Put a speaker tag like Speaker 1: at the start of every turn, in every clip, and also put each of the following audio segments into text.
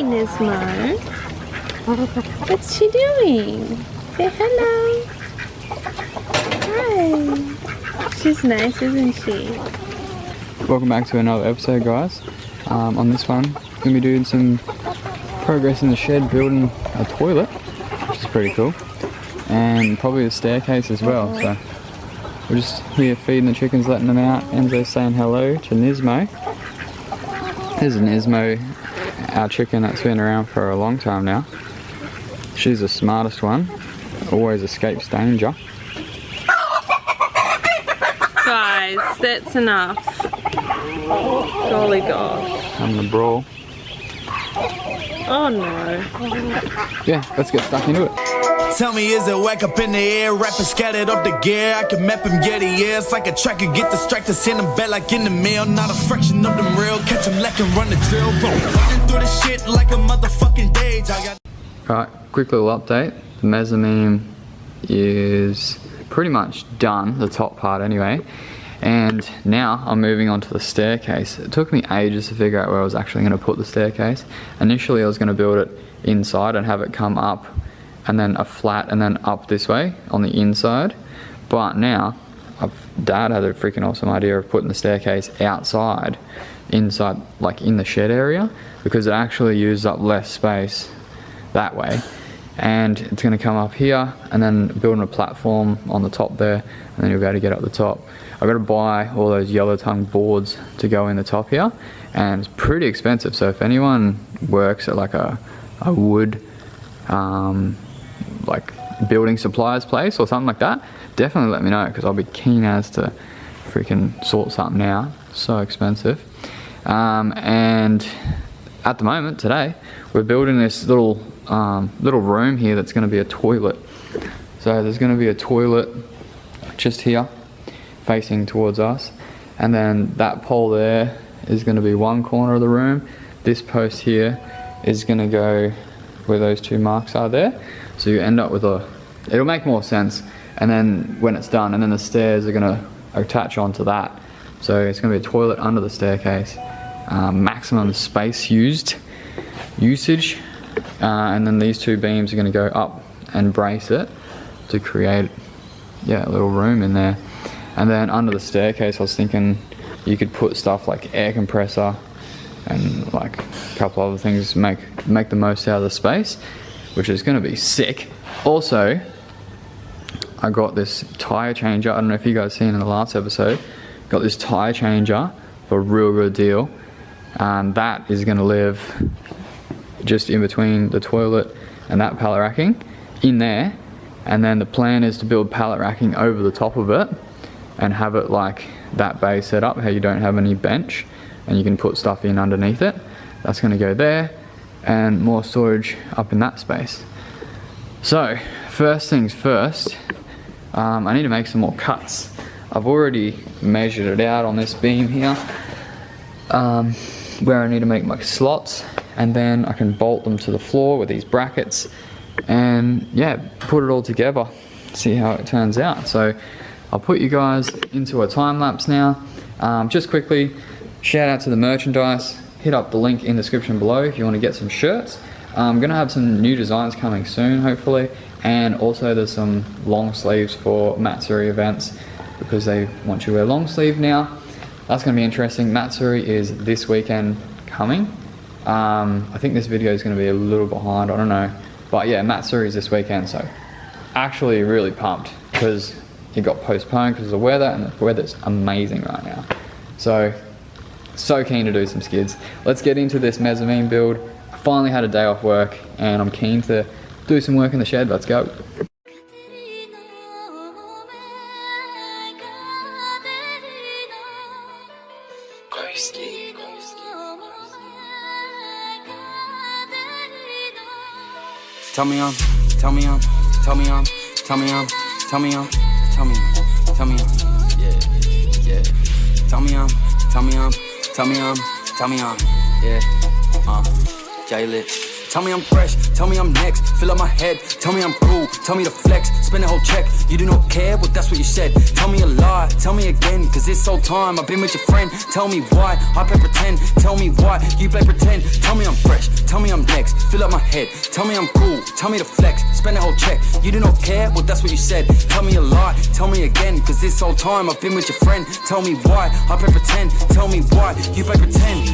Speaker 1: Nismo. What's she doing? Say hello. Hi. She's nice, isn't she?
Speaker 2: Welcome back to another episode, guys. On this one, we're going to be doing some progress in the shed, building a toilet, which is pretty cool, and probably a staircase as well. So we're just here feeding the chickens, letting them out. Enzo's saying hello to Nismo. Here's Nismo, our chicken that's been around for a long time now. She's the smartest one, always escapes danger.
Speaker 1: Guys, that's enough. Golly gosh.
Speaker 2: Having a brawl.
Speaker 1: Oh no.
Speaker 2: Yeah, let's get stuck into it.
Speaker 3: Tell me, is it whack up in the air? Rapping scattered off the gear. I can map him, yeah, it's like a tracker. Get distracted, send him back like in the mail. Not a fraction of them real. Catch him like and run the drill. Running through the shit like a motherfucking dage.
Speaker 2: Alright, quick little update. The mezzanine is pretty much done, the top part anyway. And now I'm moving on to the staircase. It took me ages to figure out where I was actually going to put the staircase. Initially I was going to build it inside and have it come up and then a flat and then up this way on the inside. But now, Dad had a freaking awesome idea of putting the staircase outside, inside, like in the shed area, because it actually used up less space that way. And it's going to come up here and then building a platform on the top there, and then you'll be able to get up the top. I've got to buy all those yellow tongue boards to go in the top here, and it's pretty expensive. So if anyone works at like a wood like building supplies place or something like that, definitely let me know, because I'll be keen as to freaking sort something out. So expensive. And at the moment today we're building this little room here that's going to be a toilet. So there's going to be a toilet just here facing towards us, and then that pole there is going to be one corner of the room. This post here is going to go where those two marks are there, so you end up with it'll make more sense. And then when it's done, and then the stairs are going to attach onto that, so it's going to be a toilet under the staircase. Maximum space usage, and then these two beams are going to go up and brace it to create a little room in there. And then under the staircase I was thinking you could put stuff like air compressor and like a couple other things, make the most out of the space, which is going to be sick. Also, I got this tire changer. I don't know if you guys seen in the last episode, got this tire changer for a real good deal, and that is going to live just in between the toilet and that pallet racking in there. And then the plan is to build pallet racking over the top of it and have it like that bay set up, how you don't have any bench and you can put stuff in underneath it. That's going to go there, and more storage up in that space. So first things first, I need to make some more cuts. I've already measured it out on this beam here, where I need to make my slots, and then I can bolt them to the floor with these brackets and yeah, put it all together, see how it turns out. So I'll put you guys into a time lapse now. Just quickly, shout out to the merchandise. Hit up the link in the description below if you want to get some shirts. I'm gonna have some new designs coming soon, hopefully, and also there's some long sleeves for Matsuri events, because they want you to wear long sleeve now. That's gonna be interesting. Matsuri is this weekend coming. I think this video is gonna be a little behind, I don't know. But yeah, Matsuri is this weekend, so actually really pumped, because it got postponed because of the weather, and the weather's amazing right now. So keen to do some skids. Let's get into this mezzanine build. I finally had a day off work and I'm keen to do some work in the shed. Let's go.
Speaker 3: Tell me on, tell me on, tell me on, tell me on, tell me on, tell me on, tell me on, yeah. Tell me on, tell me on, tell me on, tell me on, yeah. J-Lit.
Speaker 4: Tell me I'm fresh, tell me I'm next. Fill up my head, tell me I'm cool. Tell me to flex, spend the whole check. You do not care, well that's what you said. Tell me a lie, tell me again, cause it's so time I've been with your friend. Tell me why, I play pretend. Tell me why, you play pretend. Tell me I'm fresh, tell me I'm next. Fill up my head, tell me I'm cool. Tell me to flex, spend the whole check. You do not care, well that's what you said. Tell me a lie, tell me again, cause this whole time I've been with your friend. Tell me why, I play pretend. Tell me why, you play pretend.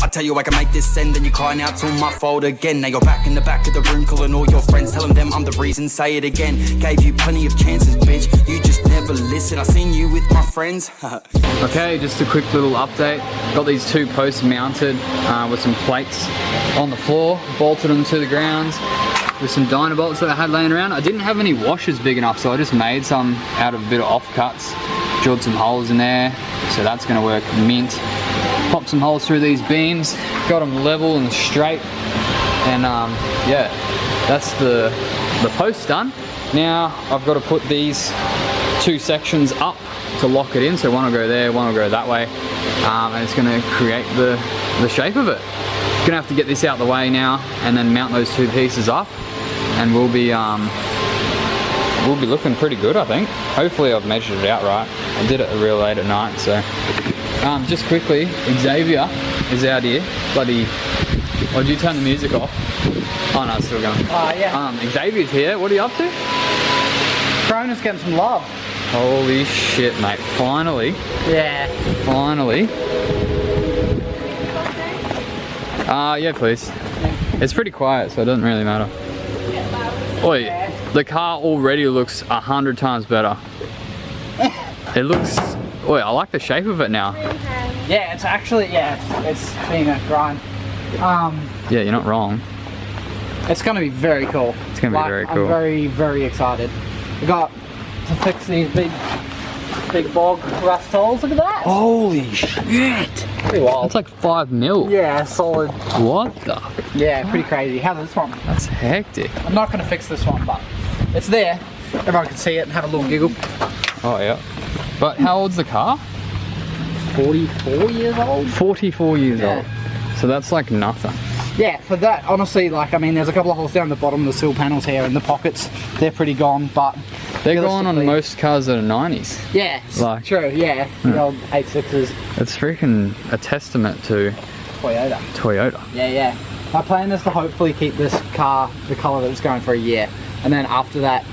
Speaker 4: I tell you I can make this end, and you're crying out to my fault again. Now you're back in the back of the room calling all your friends, telling them I'm the reason, say it again. Gave you plenty of chances, bitch, you just never listen. I seen you with my friends.
Speaker 2: Okay, just a quick little update. Got these 2 posts mounted with some plates on the floor, bolted them to the ground with some dyno bolts that I had laying around. I didn't have any washers big enough, so I just made some out of a bit of offcuts, drilled some holes in there, so that's gonna work mint. Popped some holes through these beams, got them level and straight, and yeah, that's the post done. Now I've got to put these 2 sections up to lock it in, so one will go there, one will go that way, and it's going to create the shape of it. Gonna have to get this out of the way now and then mount those 2 pieces up, and we'll be looking pretty good, I think. Hopefully I've measured it out right. I did it real late at night, so just quickly, Xavier is out here. Bloody, oh, did you turn the music off? Oh no, it's still going.
Speaker 5: Yeah.
Speaker 2: Xavier's here. What are you up to?
Speaker 5: Corona's getting some love.
Speaker 2: Holy shit, mate. Finally.
Speaker 5: Yeah.
Speaker 2: Finally. Yeah, please. It's pretty quiet, so it doesn't really matter. Oi, the car already looks 100 times better. It looks, oi, I like the shape of it now.
Speaker 5: Yeah, it's actually, it's been a grind.
Speaker 2: Yeah, you're not wrong.
Speaker 5: It's going to be very cool.
Speaker 2: It's going to be very cool.
Speaker 5: I'm very, very excited. We got to fix these big bog rust holes. Look at that.
Speaker 2: Holy shit.
Speaker 5: Pretty wild.
Speaker 2: That's like 5 mil.
Speaker 5: Yeah, solid.
Speaker 2: What the?
Speaker 5: Yeah, pretty crazy. How's this one?
Speaker 2: That's hectic.
Speaker 5: I'm not going to fix this one, but it's there. Everyone can see it and have a little giggle.
Speaker 2: Oh, yeah. But how old's the car?
Speaker 5: 44 years old.
Speaker 2: 44 years old. So that's like nothing.
Speaker 5: Yeah, for that, honestly, like, I mean, there's a couple of holes down the bottom of the sill panels here, and the pockets, they're pretty gone, but...
Speaker 2: They're gone on most cars that are 90s.
Speaker 5: Yeah,
Speaker 2: like,
Speaker 5: true, yeah. The old 86s.
Speaker 2: It's freaking a testament to... Toyota.
Speaker 5: Yeah. My plan is to hopefully keep this car the colour that it's going for a year, and then after that,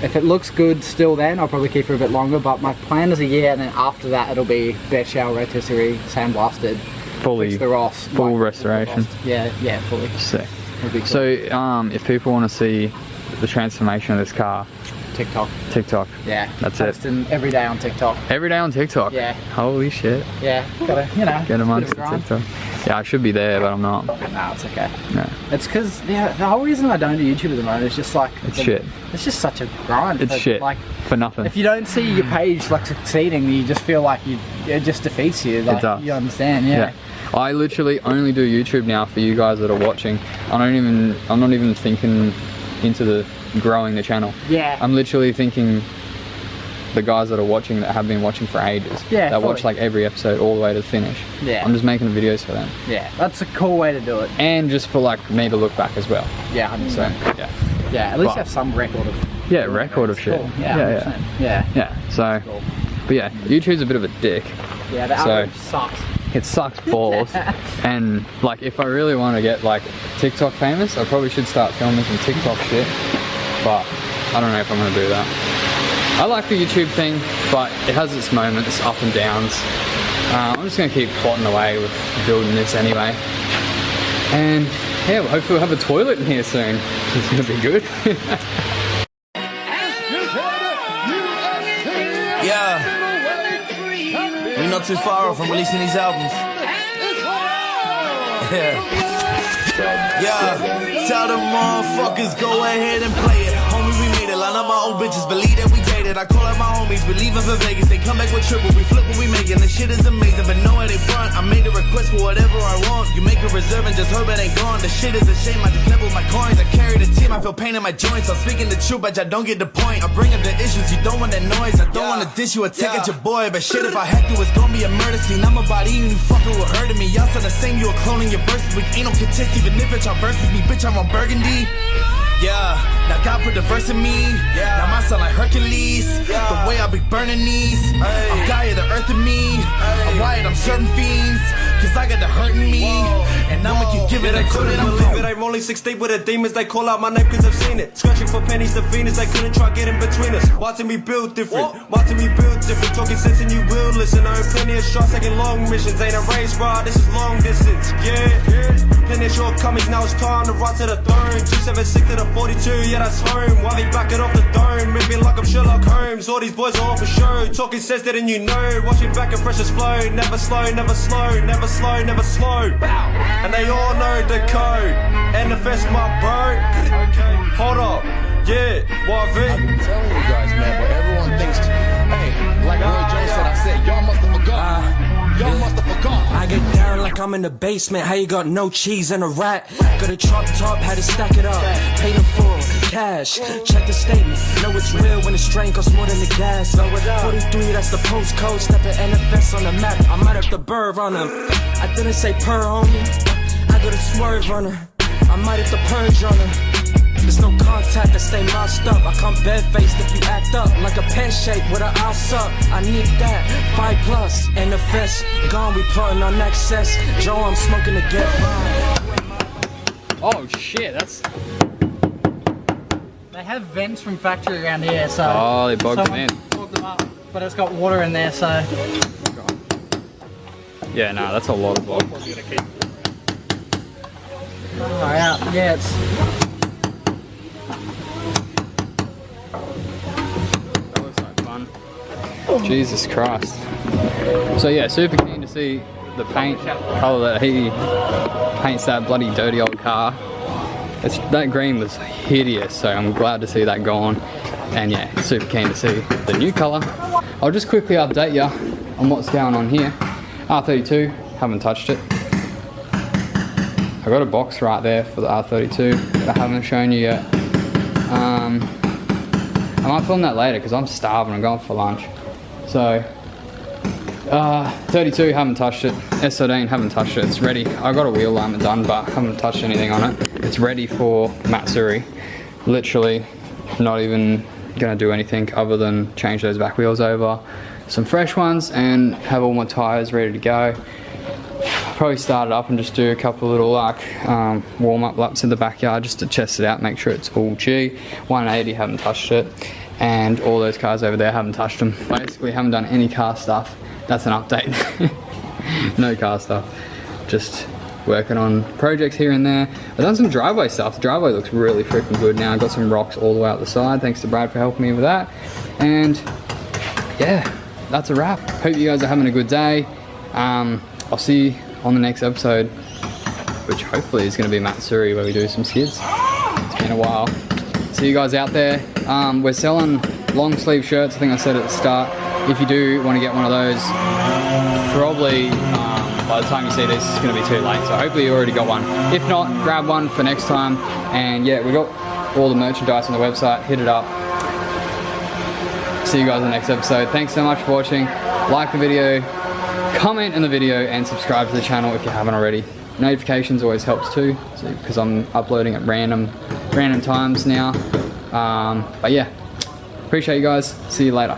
Speaker 5: if it looks good still then, I'll probably keep it for a bit longer, but my plan is a year, and then after that, it'll be bare shell, rotisserie, sandblasted.
Speaker 2: Fully,
Speaker 5: the Ross,
Speaker 2: full restoration.
Speaker 5: Yeah, fully.
Speaker 2: Sick.
Speaker 5: Cool.
Speaker 2: So, if people want to see the transformation of this car,
Speaker 5: TikTok. Yeah.
Speaker 2: That's
Speaker 5: posting it. Every day on TikTok.
Speaker 2: Every day on TikTok?
Speaker 5: Yeah.
Speaker 2: Holy shit.
Speaker 5: Yeah, gotta, you know.
Speaker 2: Get them on TikTok. Yeah, I should be there, but I'm not.
Speaker 5: No, it's okay.
Speaker 2: No.
Speaker 5: It's because, the whole reason I don't do YouTube at the moment is just like...
Speaker 2: It's shit.
Speaker 5: It's just such a grind.
Speaker 2: It's shit.
Speaker 5: Like,
Speaker 2: for nothing.
Speaker 5: If you don't see your page, like, succeeding, you just feel like it just defeats you. Like,
Speaker 2: it does.
Speaker 5: You understand, yeah.
Speaker 2: I literally only do YouTube now for you guys that are watching. I'm not even thinking into the growing the channel.
Speaker 5: Yeah.
Speaker 2: I'm literally thinking the guys that are watching, that have been watching for ages.
Speaker 5: Yeah.
Speaker 2: That watch like every episode all the way to the finish.
Speaker 5: Yeah.
Speaker 2: I'm just making the videos for them.
Speaker 5: Yeah. That's a cool way to do it.
Speaker 2: And just for like me to look back as well.
Speaker 5: Yeah, 100%.
Speaker 2: So, yeah.
Speaker 5: Yeah, at least you have some record of...
Speaker 2: Yeah, record of shit.
Speaker 5: Cool. Yeah.
Speaker 2: So,
Speaker 5: cool.
Speaker 2: but yeah, YouTube's a bit of a dick.
Speaker 5: Yeah, the algorithm sucks.
Speaker 2: It sucks balls. And like, if I really want to get like TikTok famous, I probably should start filming some TikTok shit. But I don't know if I'm going to do that. I like the YouTube thing, but it has its moments, up and downs. I'm just going to keep plotting away with building this anyway. And yeah, well, hopefully we'll have a toilet in here soon. It's going to be good.
Speaker 3: Yeah, we're not too far off from releasing these albums. Yeah, tell them motherfuckers go ahead and play it. Homie, we made it. Line up my old bitches, believe that we dated. I call out my homies, we leaving for Vegas. They come back with triple, we flip what we making. The shit is amazing, but know it ain't front. I made a request for whatever I want. You make a reserve and just hope it ain't gone. The shit is a shame, I just level my coins. I carry the team, I feel pain in my joints. I'm speaking the truth, but I don't get the point. I bring up the issues, you don't want that noise. I don't want to dish you, attack at your boy. But shit, if I had to, it's gonna be a murder scene. I'm a body, you fucking with hurting me. y'all sound the same, you a clone in your verses. We ain't no contest, even if it's our versus me. Bitch, I'm on Burgundy. Yeah, now God put the verse in me. Now my sound like Hercules. The way I be burning these. I'm Gaia, the earth in me. I'm wired, I'm serving fiends. Cause I got the hurt in me. And I'ma keep giving it to it.
Speaker 6: Believe it, I'm rolling 6 deep with the demons. They call out my name cause I've seen it. Scratching for pennies, the fiends. They couldn't try getting between us. Watching me build different. Watching me build different. Talking sense and you will listen. I earn plenty of shots, taking long missions. Ain't a race, bro, this is long distance. Yeah. Plenty of shortcomings, now it's time to ride to the throne. 276 to the 42, yeah, that's home. While they back it off the dome, moving like I'm Sherlock Holmes. All these boys are all for show. Talking sense that and you know. Watch me back and fresh as flow. Never slow, never slow, never slow, never slow. And they all know the code. NFS, my bro. Hold up, yeah, YV.
Speaker 7: I've been telling you guys, man, but everyone thinks, hey, like Roy Jones said, I said, y'all must have forgotten. Y'all must have forgotten.
Speaker 6: I get down like I'm in the basement. How you got no cheese and a rat? Got a drop top, had to stack it up. Paid in full, cash. Check the statement. Know it's real when the strain costs more than the gas. 43, that's the postcode. Step at NFS on the map. I might have to burr on them. I didn't say per, homie. I got a swerve on her. I might have to purge on her. There's no contact, I stay masked up. I come bare-faced if you act up like a pear shape with an ass up. I need that, 5+ NFS. Gone, we plotting on excess. Joe, I'm smoking to get by.
Speaker 2: Oh shit, that's...
Speaker 5: They have vents from factory around here, so...
Speaker 2: Oh, they bogged them in.
Speaker 5: Bogged them up, but it's got water in there, so...
Speaker 2: Yeah, no, that's a lot of bog.
Speaker 5: Alright, yeah, it's...
Speaker 2: Jesus Christ. So yeah, super keen to see the paint colour that he paints that bloody dirty old car. That green was hideous, so I'm glad to see that gone. And yeah, super keen to see the new colour. I'll just quickly update you on what's going on here. R32, haven't touched it. I got a box right there for the R32 that I haven't shown you yet. I might film that later because I'm starving, I'm going for lunch. So, 32, haven't touched it. S13, haven't touched it. It's ready. I got a wheel alignment done, but haven't touched anything on it. It's ready for Matsuri. Literally, not even gonna do anything other than change those back wheels over, some fresh ones, and have all my tires ready to go. Probably start it up and just do a couple of little like warm-up laps in the backyard just to test it out, make sure it's all G. 180, haven't touched it. And all those cars over there, haven't touched them. Basically haven't done any car stuff. That's an update. No car stuff. Just working on projects here and there. I've done some driveway stuff. The driveway looks really freaking good now. I've got some rocks all the way out the side. Thanks to Brad for helping me with that. And yeah, that's a wrap. Hope you guys are having a good day. I'll see you on the next episode, which hopefully is going to be Matsuri, where we do some skids. It's been a while. See you guys out there. We're selling long sleeve shirts, I think I said at the start. If you do want to get one of those, probably by the time you see this, it's going to be too late. So hopefully you already got one. If not, grab one for next time. And yeah, we got all the merchandise on the website. Hit it up. See you guys in the next episode. Thanks so much for watching. Like the video, comment in the video, and subscribe to the channel if you haven't already. Notifications always helps too, because I'm uploading at random times now. But yeah, appreciate you guys. See you later.